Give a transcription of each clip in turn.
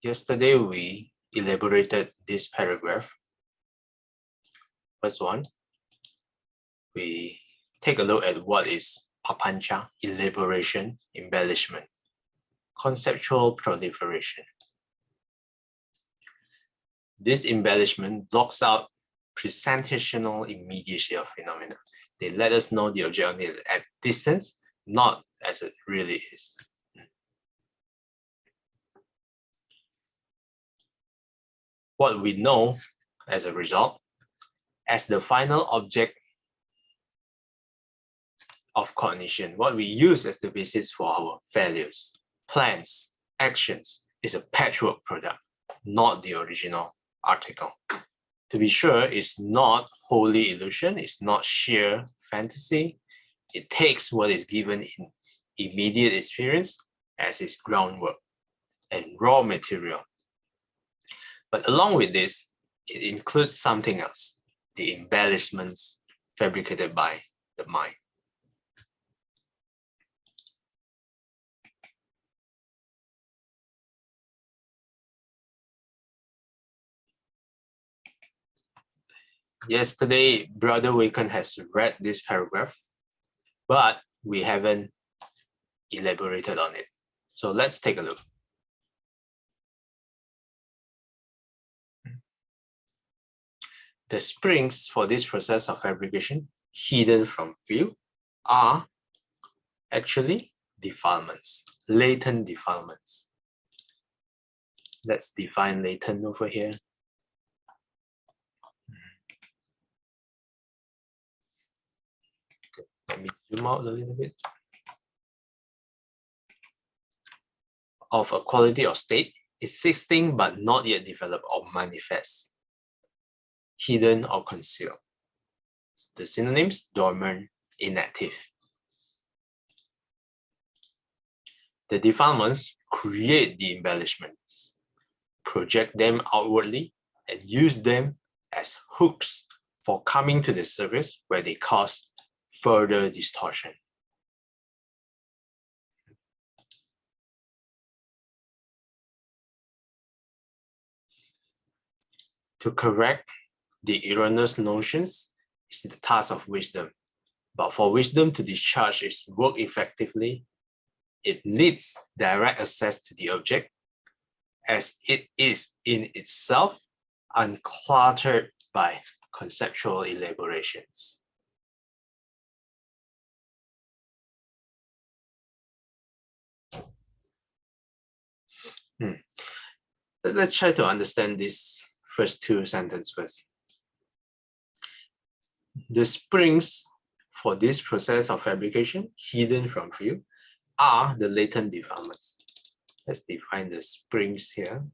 Yesterday, we elaborated this paragraph. First one, we take a look at what is papancha, elaboration, embellishment, conceptual proliferation. This embellishment blocks out presentational immediacy of phenomena. They let us know the object at distance, not as it really is. What we know as a result, as the final object of cognition, what we use as the basis for our values, plans, actions is a patchwork product, not the original article. To be sure, it's not wholly illusion, it's not sheer fantasy. It takes what is given in immediate experience as its groundwork and raw material. But along with this, it includes something else, the embellishments fabricated by the mind. Yesterday, Brother Waken has read this paragraph, but we haven't elaborated on it. So let's take a look. The springs for this process of fabrication, hidden from view, are actually defilements, latent defilements. Let's define latent over here. Okay, let me zoom out a little bit. Of a quality or state, existing but not yet developed or manifest, hidden or concealed. The synonyms, dormant, inactive. The defilements create the embellishments, project them outwardly, and use them as hooks for coming to the surface where they cause further distortion. To correct the erroneous notions is the task of wisdom. But for wisdom to discharge its work effectively, it needs direct access to the object as it is in itself uncluttered by conceptual elaborations. Let's try to understand this first two sentences first. The springs for this process of fabrication, hidden from view, are the latent defilements. Let's define the springs here.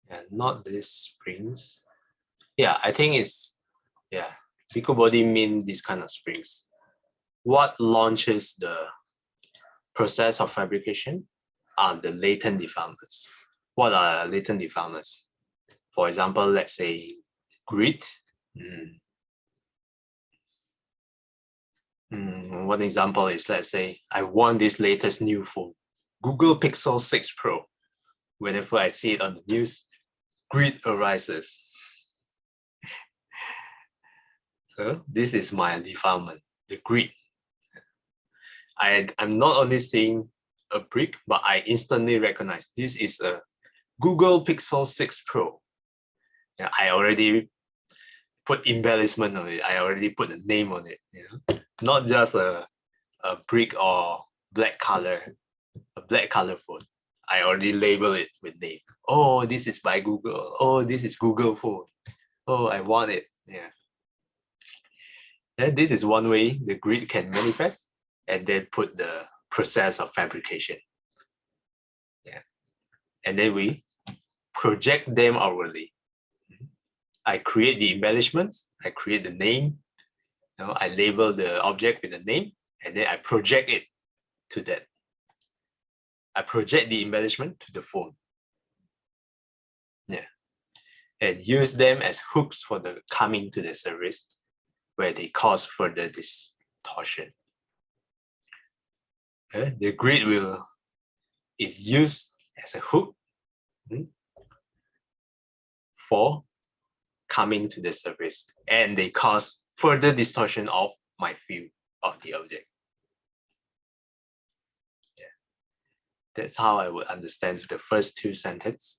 Yeah, not these springs. Yeah, I think it's, yeah, Bhikkhu Bodhi mean these kind of springs. What launches the process of fabrication are the latent defilements. What are latent defilements? For example, let's say greed. One example is, let's say, I want this latest new phone, Google Pixel 6 Pro. Whenever I see it on the news, greed arises. So this is my defilement, the greed. I'm not only seeing a brick, but I instantly recognize this is a Google Pixel 6 Pro. Yeah, I already put embellishment on it. I already put a name on it. You know? Not just a brick or black color, a black color phone. I already label it with name. Oh, this is by Google. Oh, this is Google phone. Oh, I want it. Yeah. And this is one way the greed can manifest, and then put the process of fabrication. Yeah. And then we project them outwardly. I create the embellishments, I create the name, you know, I label the object with a name, and then I project it to that. I project the embellishment to the phone. Yeah. And use them as hooks for the coming to the service where they cause further torsion. Okay? The grid wheel is used as a hook for coming to the surface, and they cause further distortion of my view of the object. Yeah. That's how I would understand the first two sentences.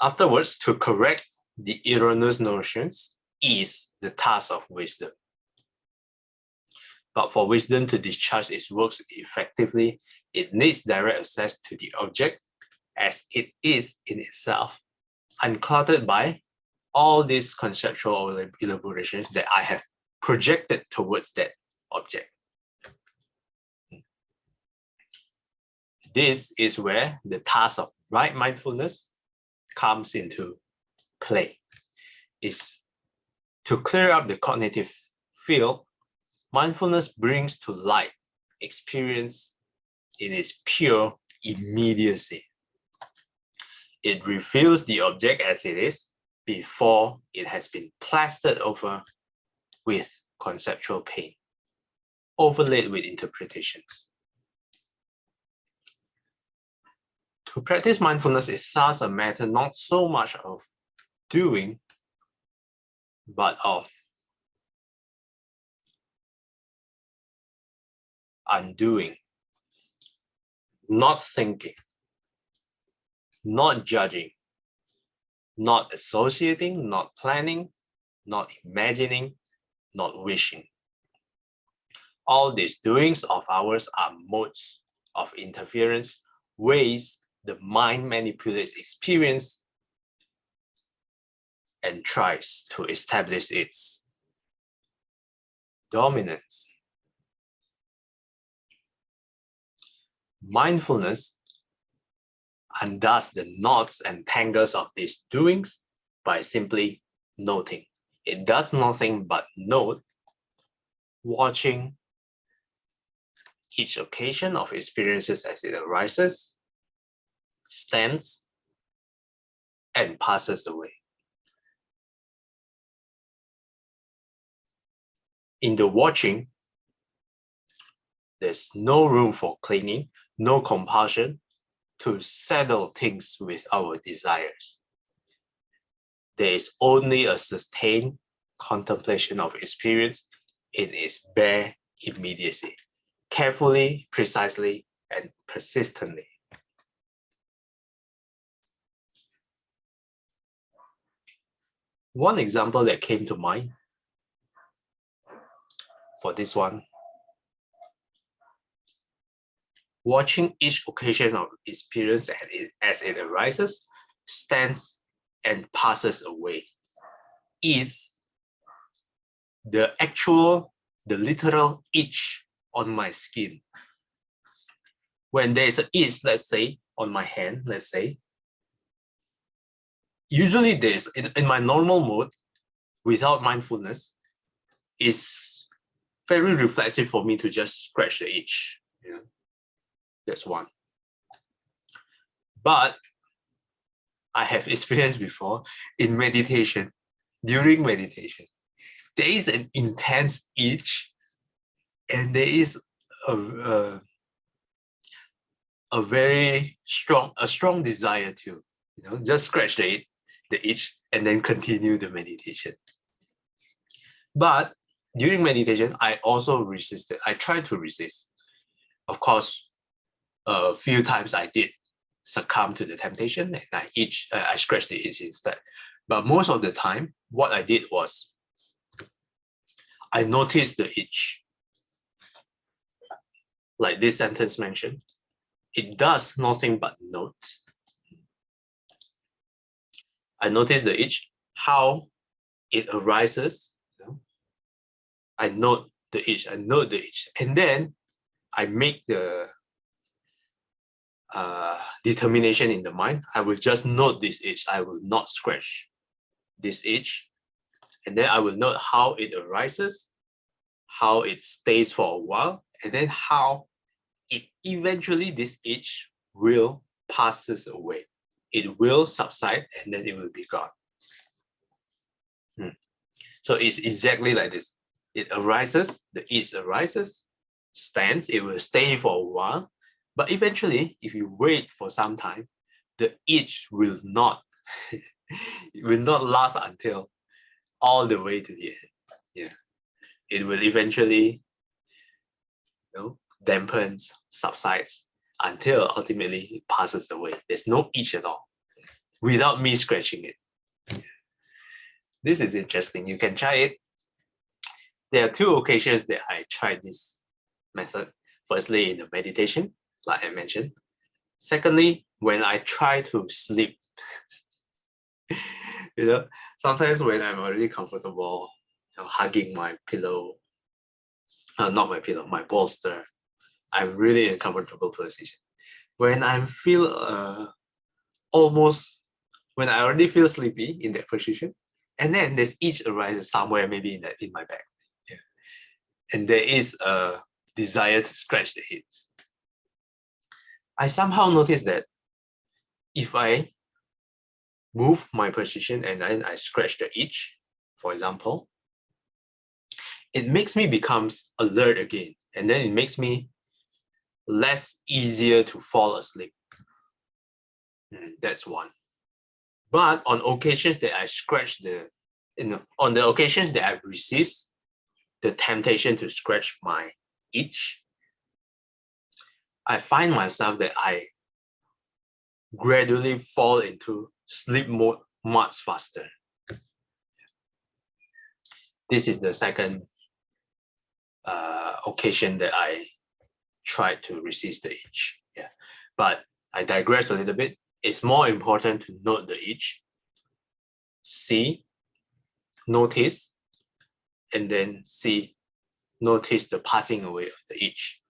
Afterwards, to correct the erroneous notions is the task of wisdom. But for wisdom to discharge its works effectively, it needs direct access to the object as it is in itself, unclouded by all these conceptual elaborations that I have projected towards that object. This is where the task of right mindfulness comes into play. Is to clear up the cognitive field, mindfulness brings to light experience in its pure immediacy. It reveals the object as it is before it has been plastered over with conceptual paint, overlaid with interpretations. To practice mindfulness is thus a matter not so much of doing, but of undoing, not thinking, not judging, not associating, not planning, not imagining, not wishing. All these doings of ours are modes of interference, ways the mind manipulates experience and tries to establish its dominance. Mindfulness undoes the knots and tangles of these doings by simply noting. It does nothing but note, watching each occasion of experiences as it arises, stands, and passes away. In the watching, there's no room for clinging, no compulsion to settle things with our desires. There is only a sustained contemplation of experience in its bare immediacy, carefully, precisely, and persistently. One example that came to mind for this one, watching each occasion of experience as it arises, stands, and passes away, is the literal itch on my skin. When there's an itch, let's say, on my hand, let's say, usually there's, in my normal mode, without mindfulness, it's very reflexive for me to just scratch the itch. You know? That's one. But I have experienced before in meditation, during meditation, there is an intense itch and there is a very strong desire to, just scratch the itch and then continue the meditation. But during meditation, I also resisted. I tried to resist. Of course, a few times I did succumb to the temptation and I scratched the itch instead. But most of the time, what I did was I noticed the itch. Like this sentence mentioned, it does nothing but note. I notice the itch, how it arises. I note the itch, and then I make the determination in the mind. I will just note this itch. I will not scratch this itch. And then I will note how it arises, how it stays for a while, and then how it eventually, this itch will passes away. It will subside and then it will be gone. So it's exactly like this. It arises, the itch arises, stands, it will stay for a while. But eventually, if you wait for some time, the itch will not, it will not last until all the way to the end. Yeah. It will eventually, dampens, subsides until ultimately it passes away. There's no itch at all without me scratching it. This is interesting. You can try it. There are two occasions that I tried this method. Firstly, in the meditation, like I mentioned. Secondly, when I try to sleep. Sometimes when I'm already comfortable, hugging my pillow, not my pillow, my bolster, I'm really in a comfortable position. When I feel when I already feel sleepy in that position, and then this itch arises somewhere, maybe in my back. Yeah. And there is a desire to scratch the head. I somehow noticed that if I move my position and then I scratch the itch, for example, it makes me becomes alert again. And then it makes me less easier to fall asleep. That's one. But on occasions that I scratch on the occasions that I resist the temptation to scratch my itch, I find myself that I gradually fall into sleep mode much faster. This is the second occasion that I tried to resist the itch. Yeah, but I digress a little bit. It's more important to note the itch, see, notice, and then notice the passing away of the itch.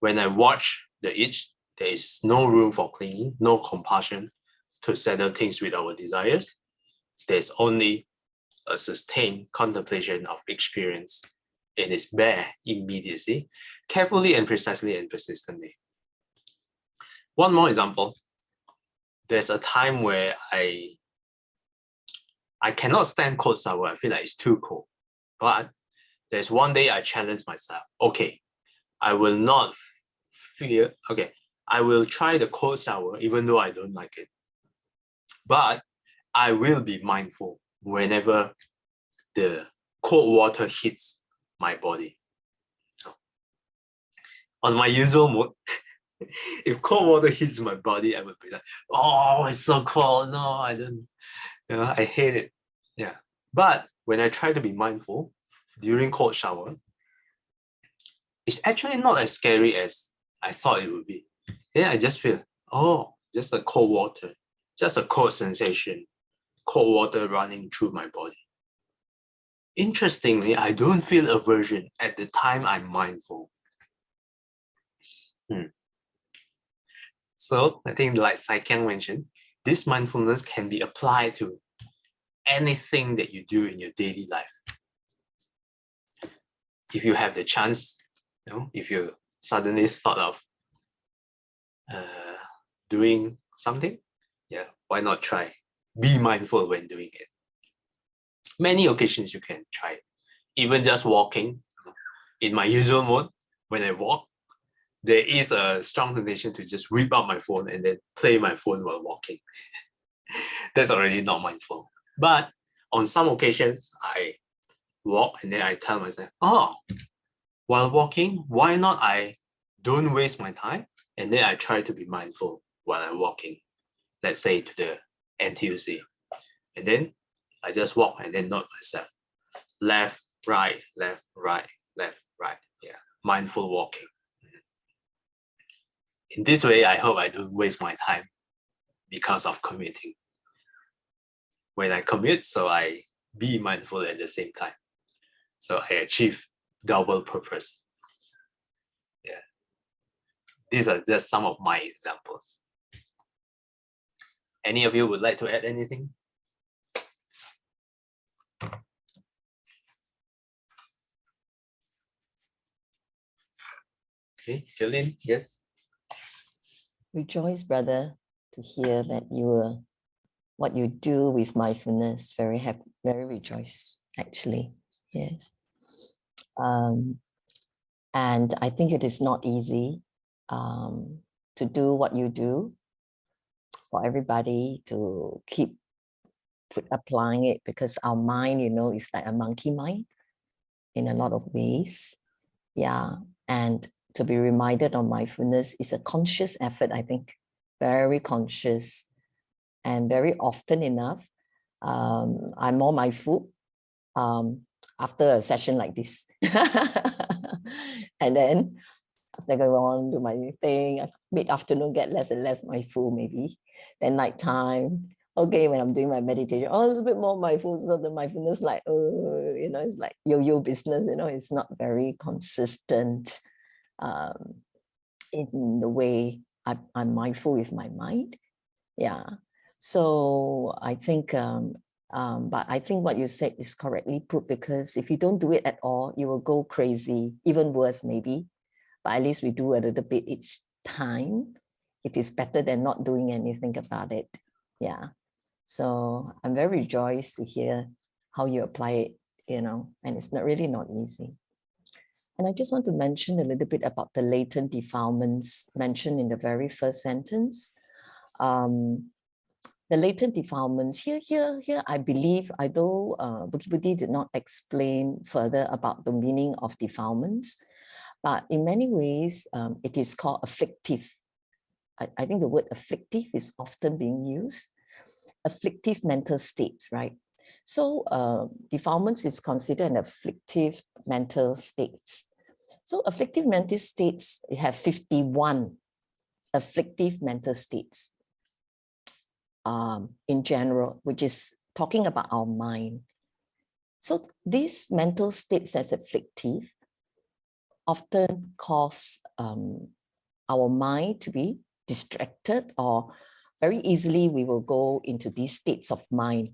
When I watch the itch, there is no room for clinging, no compassion to settle things with our desires. There's only a sustained contemplation of experience in its bare immediacy, carefully and precisely and persistently. One more example. There's a time where I cannot stand cold shower. I feel like it's too cold. But there's one day I challenged myself. Okay, I will not feel, I will try the cold shower even though I don't like it. But I will be mindful whenever the cold water hits my body. On my usual mode, if cold water hits my body, I would be like, oh, it's so cold. No, I don't, I hate it. Yeah. But when I try to be mindful during cold shower, it's actually not as scary as I thought it would be. Yeah, I just feel, oh, just a cold water, just a cold sensation, cold water running through my body. Interestingly, I don't feel aversion at the time I'm mindful. So I think like Sai Kiang mentioned, this mindfulness can be applied to anything that you do in your daily life. If you have the chance, if you suddenly thought of doing something, yeah, why not try? Be mindful when doing it. Many occasions you can try it. Even just walking. In my usual mode, when I walk, there is a strong temptation to just whip out my phone and then play my phone while walking. That's already not mindful. But on some occasions, I walk and then I tell myself, oh, while walking, why not I don't waste my time? And then I try to be mindful while I'm walking, let's say to the NTUC. And then I just walk and then note myself. Left, right, left, right, left, right. Yeah, mindful walking. In this way, I hope I don't waste my time because of commuting. When I commute, so I be mindful at the same time. So I achieve double purpose. Yeah. These are just some of my examples. Any of you would like to add anything? Okay, Jolene, yes. Rejoice, brother, to hear that you were what you do with mindfulness. Very happy, very rejoiced, actually. Yes. And I think it is not easy to do what you do, for everybody to keep applying it, because our mind, is like a monkey mind in a lot of ways. Yeah. And to be reminded of mindfulness is a conscious effort, I think, very conscious. And very often enough, I'm more mindful after a session like this. And then after I go on, do my thing, mid-afternoon, get less and less mindful maybe. Then nighttime, okay, when I'm doing my meditation, a little bit more mindful. So the mindfulness, like, it's like yo-yo business, it's not very consistent in the way I'm mindful with my mind. Yeah. So I think, but I think what you said is correctly put, because if you don't do it at all, you will go crazy, even worse maybe. But at least we do a little bit each time. It is better than not doing anything about it. Yeah. So I'm very rejoiced to hear how you apply it, and it's really not easy. And I just want to mention a little bit about the latent defilements mentioned in the very first sentence. The latent defilements here, I believe, although Bhikkhu Bodhi did not explain further about the meaning of defilements, but in many ways, it is called afflictive. I think the word afflictive is often being used. Afflictive mental states, right? So defilements is considered an afflictive mental states. So afflictive mental states, we have 51 afflictive mental states in general, which is talking about our mind. So these mental states as afflictive often cause our mind to be distracted, or very easily we will go into these states of mind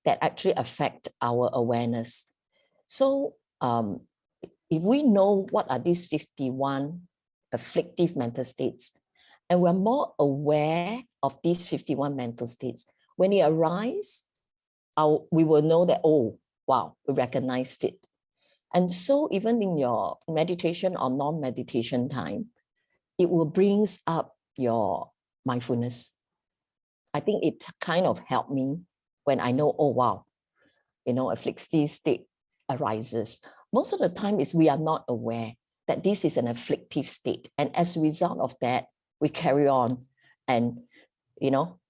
that actually affect our awareness. So if we know what are these 51 afflictive mental states, and we're more aware of these 51 mental states, when it arises, we will know that, oh, wow, we recognized it. And so even in your meditation or non-meditation time, it will bring up your mindfulness. I think it kind of helped me when I know, oh, wow, afflictive state arises. Most of the time is we are not aware that this is an afflictive state. And as a result of that, we carry on and,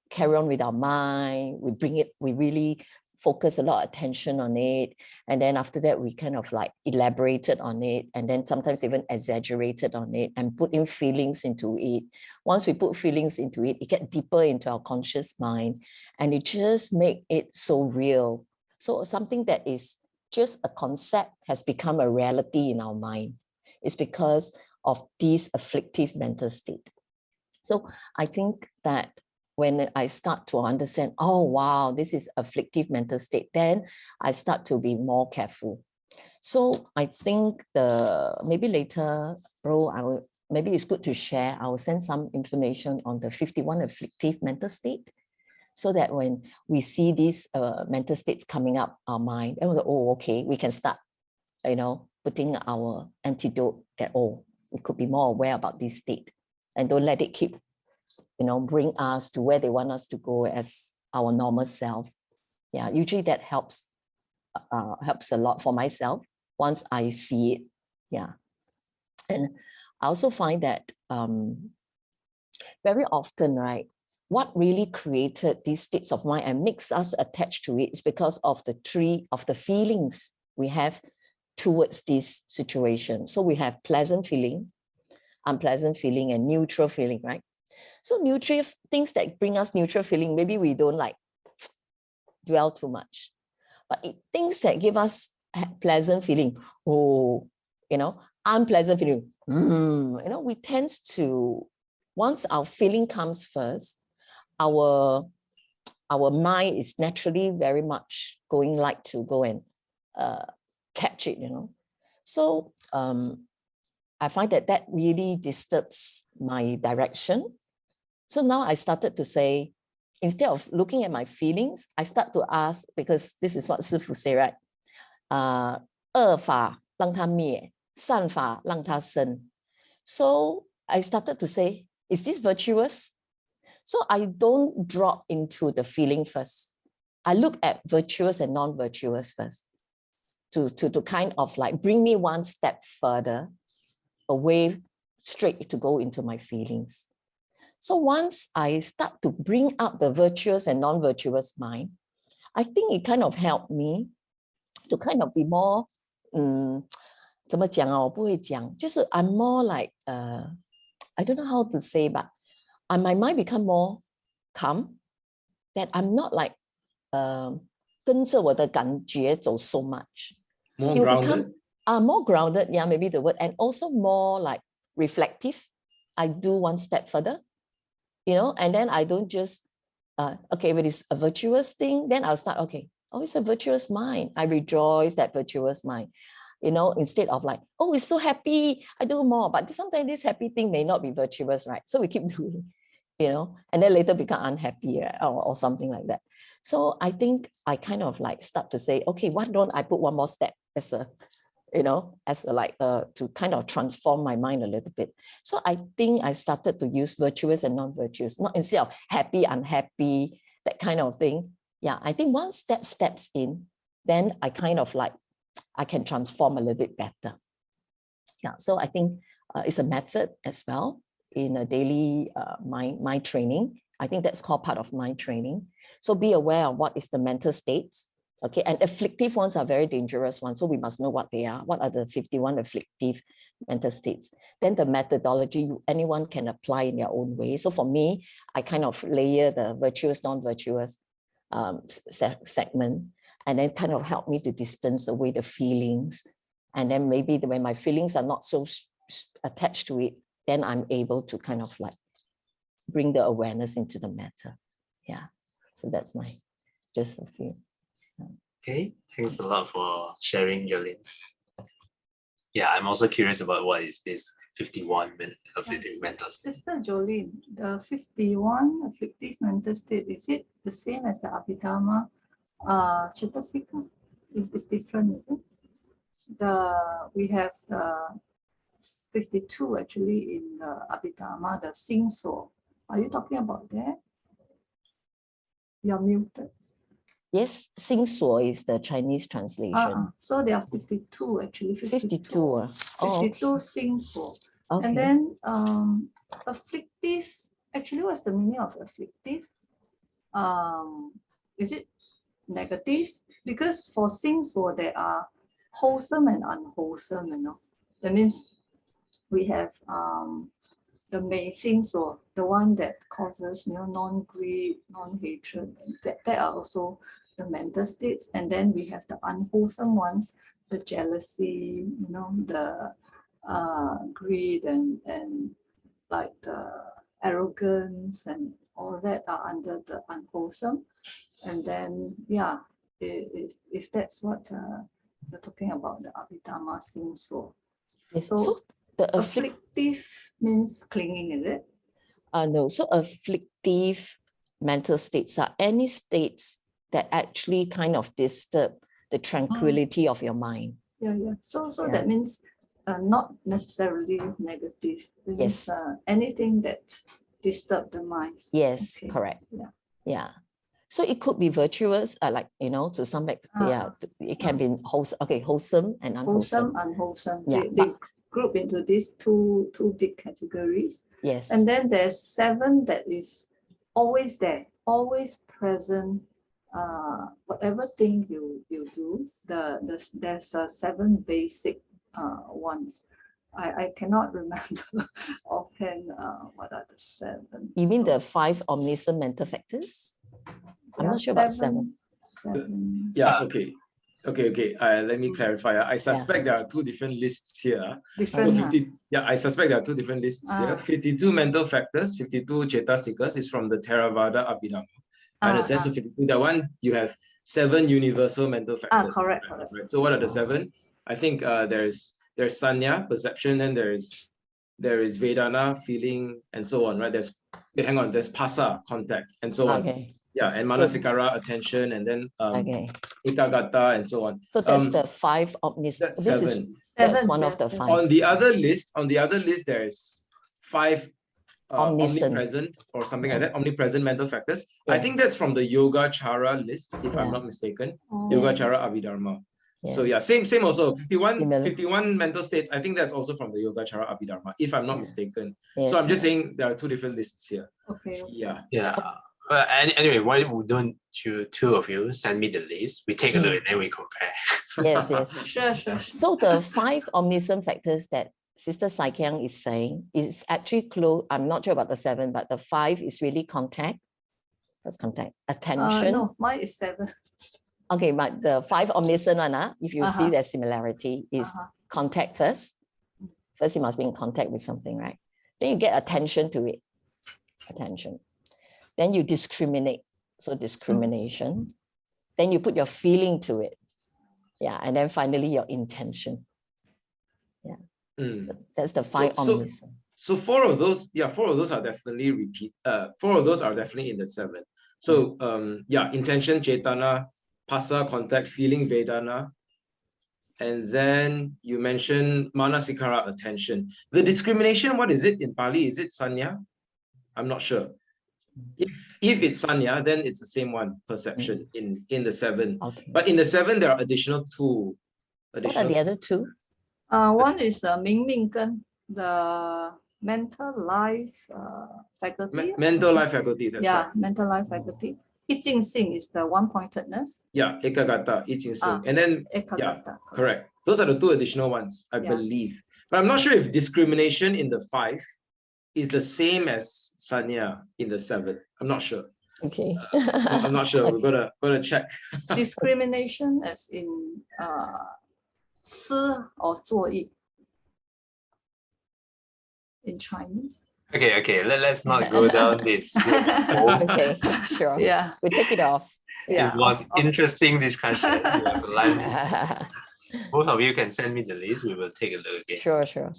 carry on with our mind. We really focus a lot of attention on it. And then after that, we kind of like elaborated on it, and then sometimes even exaggerated on it and put in feelings into it. Once we put feelings into it, it gets deeper into our conscious mind, and it just makes it so real. So something that is just a concept has become a reality in our mind. It's because of this afflictive mental state. So I think that when I start to understand, oh, wow, this is afflictive mental state, then I start to be more careful. So I think maybe later, bro, maybe it's good to share. I will send some information on the 51 afflictive mental state, so that when we see these mental states coming up our mind, and we're like, oh, okay, we can start, putting our antidote that, oh, we could be more aware about this state, and don't let it keep, bring us to where they want us to go as our normal self. Yeah, usually that helps a lot for myself once I see it. Yeah. And I also find that very often, right, what really created these states of mind and makes us attached to it is because of the three of the feelings we have towards this situation. So we have pleasant feeling, unpleasant feeling, and neutral feeling, right? So neutral things that bring us neutral feeling, maybe we don't like dwell too much, but things that give us pleasant feeling, oh, unpleasant feeling, we tend to, once our feeling comes first, our mind is naturally very much to go and catch it, So I find that really disturbs my direction. So now I started to say, instead of looking at my feelings, I start to ask, because this is what Sifu say, right? 恶法让它灭，善法让它生. So I started to say, is this virtuous? So I don't drop into the feeling first. I look at virtuous and non-virtuous first to kind of like bring me one step further away, straight to go into my feelings. So once I start to bring up the virtuous and non-virtuous mind, I think it kind of helped me to kind of be more, 怎么讲啊？我不会讲，就是 I'm more like, I don't know how to say, but my mind become more calm, that I'm not like 跟着我的感觉走 so much. More You grounded? become more grounded, yeah, maybe the word, and also more like reflective. I do one step further, you know, and then I don't just, okay, if it is a virtuous thing, then I'll start, okay, oh, it's a virtuous mind. I rejoice that virtuous mind, you know, instead of like, oh, it's so happy, I do more. But sometimes this happy thing may not be virtuous, right? So we keep doing, you know, and then later become unhappy, right? or something like that. So I think I kind of like start to say, okay, why don't I put one more step as a, you know, as a like to kind of transform my mind a little bit. So I think I started to use virtuous and non-virtuous, not instead of happy, unhappy, that kind of thing. Yeah, I think once that steps in, then I kind of like, I can transform a little bit better. Yeah, so I think it's a method as well in a daily mind training. I think that's called part of mind training. So be aware of what is the mental states. Okay, and afflictive ones are very dangerous ones. So we must know what they are. What are the 51 afflictive mental states? Then the methodology, anyone can apply in their own way. So for me, I kind of layer the virtuous, non-virtuous segment, and then kind of help me to distance away the feelings. And then maybe when my feelings are not so attached to it, then I'm able to kind of like bring the awareness into the matter. Yeah, so that's my, just a few. Okay, thanks a lot for sharing, Jolene. Yeah, I'm also curious about what is this 51 afflictive mental state. Sister Jolene, the 51 afflictive mental state, is it the same as the Abhidharma Chitasika? It's different, is it? We have the 52 actually in the Abhidharma, the Sing So. Are you talking about that? You're muted. Yes, Sing So is the Chinese translation. So there are 52 actually. 52. Oh, 52 okay. Sing So. Okay. And then afflictive, actually what's the meaning of afflictive? Is it negative? Because for Sing So there are wholesome and unwholesome, you know. That means we have the Mei Sing So, the one that causes, you know, non-greed, non-hatred. That are also the mental states. And then we have the unwholesome ones, the jealousy, you know, the greed and like the arrogance and all that are under the unwholesome. And then, yeah, if that's what you're talking about, the Abhidharma Sing So. Yes. So the afflictive means clinging, is it? No, so afflictive mental states are any states that actually kind of disturb the tranquility of your mind. Yeah. So that means not necessarily negative. It yes. Means, anything that disturb the mind. Yes, okay. Correct. Yeah. So it could be virtuous, like, you know, to some extent, yeah, it can be wholesome and unwholesome. Unwholesome. Yeah, they group into these two big categories. Yes. And then there's 7 that is always there, always present. Whatever thing you do, there's 7 basic ones. I cannot remember offhand what are the 7. You mean the 5 omniscient mental factors? I'm not sure about 7. Yeah, okay. Let me clarify. I suspect there are 2 different lists here. Different, so 50, I suspect there are 2 different lists here. 52 mental factors, 52 Cetasikas is from the Theravada Abhidharma. I understand. So 52, that one you have 7 universal mental factors. Correct. Right? So what are the 7? I think there's sanya, perception, and there's there is Vedana, feeling, and so on, right? There's Phassa, contact, and so on. Okay. Yeah, and So- Manasikara, attention, and then Okay. Ekagata, and so on. So that's the 5 omniscient. That's This is 7. that's one of the seven. 5. On the other list, there is 5 Omniscient. omnipresent or something like that, omnipresent mental factors. I Yeah. think that's from the Yogacara list, if I'm Yeah. not mistaken. Oh. Yogacara Abhidharma. So yeah, same also. 51, Similar. 51 mental states. I think that's also from the Yogacara Abhidharma, if I'm not Yeah. mistaken. Yes, So I'm just correct. saying there are 2 different lists here. Okay. Yeah. Yeah. Anyway, why don't you two of you send me the list? We take a look and then we compare. Yes, yes. Sure, sure. So the 5 omniscient factors that Sister Saikyang is saying is actually close. I'm not sure about the 7, but the 5 is really contact. What's contact? Attention. No, mine is 7. Okay, but the 5 omniscient one, if you see Uh-huh. their similarity, is contact first. First, you must be in contact with something, right? Then you get attention to it. Attention. Then you discriminate. So discrimination. Then you put your feeling to it. Yeah. And then finally your intention. Mm. So that's the 5 So- omniscient. So 4 of those are definitely repeat. 4 of those are definitely in the 7. So intention, Chetana, Phassa, contact, feeling, Vedana. And then you mentioned Manasikara, attention. The discrimination, what is it in Pali? Is it Sanya? I'm not sure. If it's Sanya, then it's the same one, perception in the 7. Okay. But in the 7, there are additional 2. What are the other 2? One is Ming Ming Gen, the mental life faculty. Mental life faculty, that's Yeah, right. mental life faculty. I Jing Sing is the one-pointedness. Yeah, Ekagata, I Ching Sing. Ah, And then Ekagata. correct. Those are the 2 additional ones, I Yeah. believe. But I'm not sure if discrimination in the 5 is the same as Sanya in the 7. I'm not sure. Okay. So I'm not sure. We're gonna check. Discrimination as in 思 or 作意 in Chinese. Okay, let's not go down this rabbit hole. Okay, sure. Yeah. We take it off. Yeah. It was of- interesting discussion. It was a lively. Both of you can send me the list. We will take a look again. Sure. Relevant.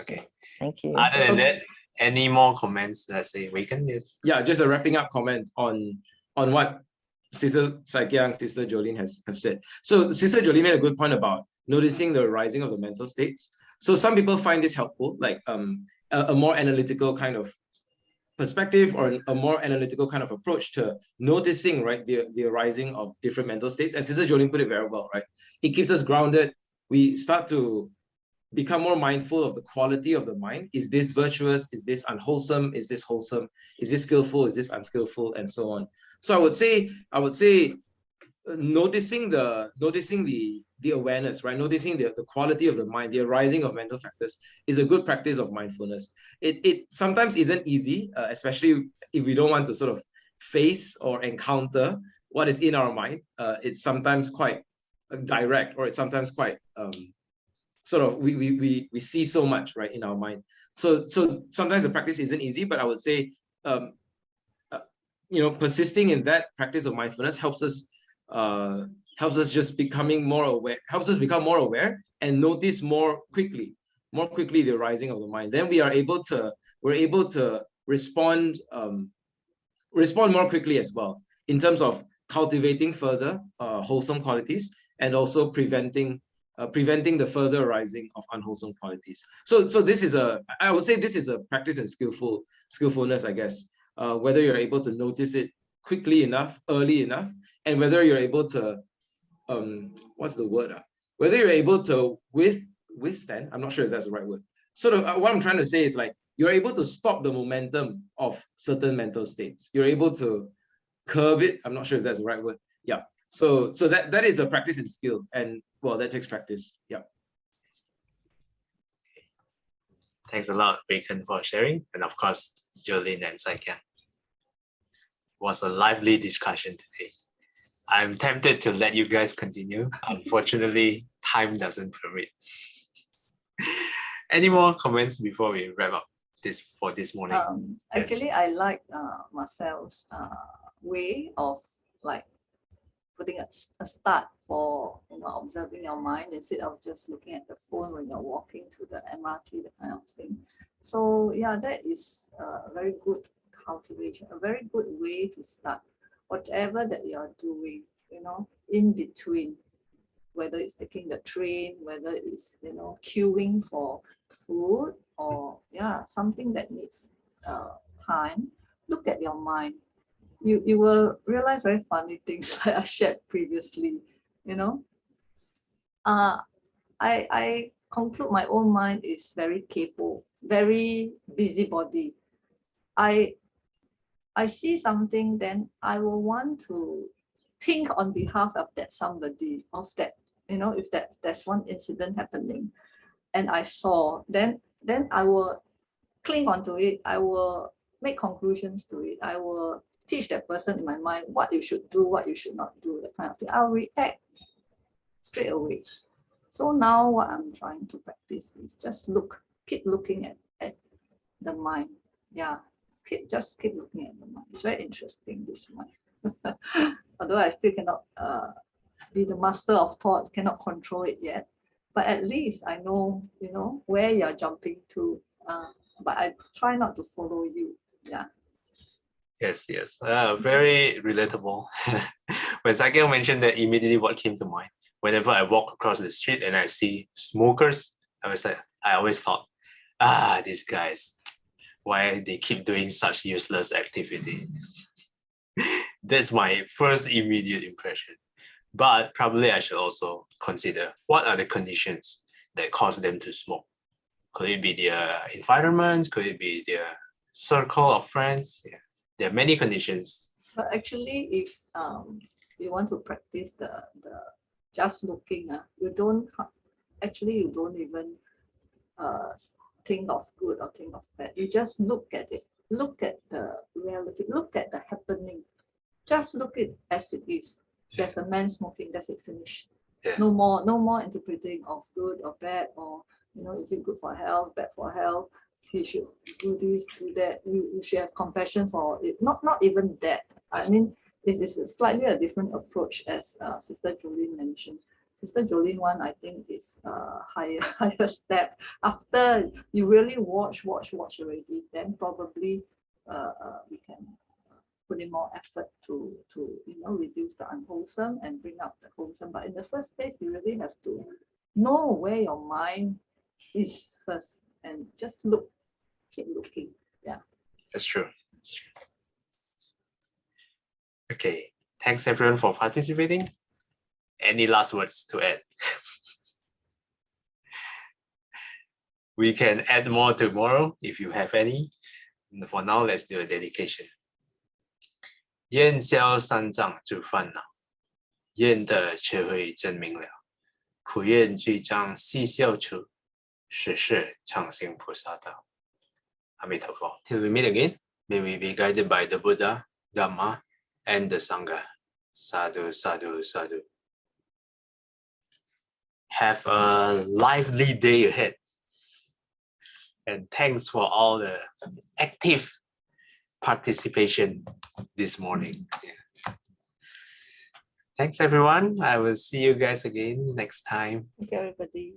Okay. Thank you. Other than that, any more comments? Let's say Waken, yes. Yeah, just a wrapping up comment on what Sister Saikyang, Sister Jolene have said. So Sister Jolene made a good point about noticing the rising of the mental states. So some people find this helpful, like a more analytical kind of perspective or a more analytical kind of approach to noticing, right, the arising of different mental states. And Sister Jolene put it very well, right? It keeps us grounded. We start to become more mindful of the quality of the mind. Is this virtuous? Is this unwholesome? Is this wholesome? Is this skillful? Is this unskillful? And so on. So I would say noticing the awareness, right? Noticing the quality of the mind, the arising of mental factors is a good practice of mindfulness. It sometimes isn't easy, especially if we don't want to sort of face or encounter what is in our mind. It's sometimes quite direct, or it's sometimes quite sort of we see so much, right, in our mind. So sometimes the practice isn't easy, but I would say persisting in that practice of mindfulness helps us just becoming more aware, helps us become more aware and notice more quickly the rising of the mind. Then we're able to respond more quickly as well, in terms of cultivating further wholesome qualities and also preventing the further arising of unwholesome qualities. So this is I would say this is a practice in skillfulness, I guess. Whether you're able to notice it quickly enough, early enough, and whether you're able to what's the word? Whether you're able to withstand, I'm not sure if that's the right word. Sort of what I'm trying to say is, like, you're able to stop the momentum of certain mental states. You're able to curb it. I'm not sure if that's the right word. Yeah. So that is a practice in skill, and well, that takes practice. Yeah. Thanks a lot, Bacon, for sharing, and of course, Jolene and Saikyang. Was a lively discussion today. I'm tempted to let you guys continue. Unfortunately, time doesn't permit. Any more comments before we wrap up this morning? Actually, I like Marcel's way of, like, putting a start for observing your mind instead of just looking at the phone when you're walking to the MRT, that kind of thing. So yeah, that is a very good cultivation, a very good way to start whatever that you're doing, in between, whether it's taking the train, whether it's queuing for food, or something that needs time. Look at your mind. You will realize very funny things like I shared previously. I conclude my own mind is very capable, very busybody. I see something, then I will want to think on behalf of that somebody, of that, if there's one incident happening and I saw, then I will cling onto it. I will make conclusions to it. I will teach that person in my mind what you should do, what you should not do, that kind of thing. I'll react straight away. So now what I'm trying to practice is just keep looking at the mind. Yeah, just keep looking at the mind. It's very interesting, this mind. Although I still cannot be the master of thought, cannot control it yet. But at least I know, where you're jumping to. But I try not to follow you. Yeah. Yes, very relatable. When Sakya mentioned that, immediately what came to mind, whenever I walk across the street and I see smokers, I always thought, these guys, why they keep doing such useless activity? That's my first immediate impression. But probably I should also consider what are the conditions that cause them to smoke. Could it be their environment? Could it be their circle of friends? Yeah. There are many conditions. But actually, if you want to practice the just looking, you don't even think of good or think of bad. You just look at it. Look at the reality. Look at the happening. Just look it as it is. There's a man smoking. That's it. Finished. Yeah. No more interpreting of good or bad, or is it good for health, bad for health. He should do this, do that. You should have compassion for it. Not even that. I mean, this is slightly a different approach, as Sister Jolene mentioned. Sister Jolene one, I think, is higher step. After you really watch already, then probably we can put in more effort to reduce the unwholesome and bring up the wholesome. But in the first place, you really have to know where your mind is first and just keep looking. Yeah. That's true. Okay. Thanks everyone for participating. Any last words to add? We can add more tomorrow if you have any. For now, let's do a dedication. 厌消三障诸烦恼，厌得智慧真明了。苦厌具障悉消除，实是常行菩萨道。阿弥陀佛. Till we meet again, may we be guided by the Buddha, Dhamma, and the Sangha. Sadhu, sadhu, sadhu. Have a lively day ahead. And thanks for all the active participation this morning. Yeah. Thanks everyone. I will see you guys again next time. Thank you, everybody.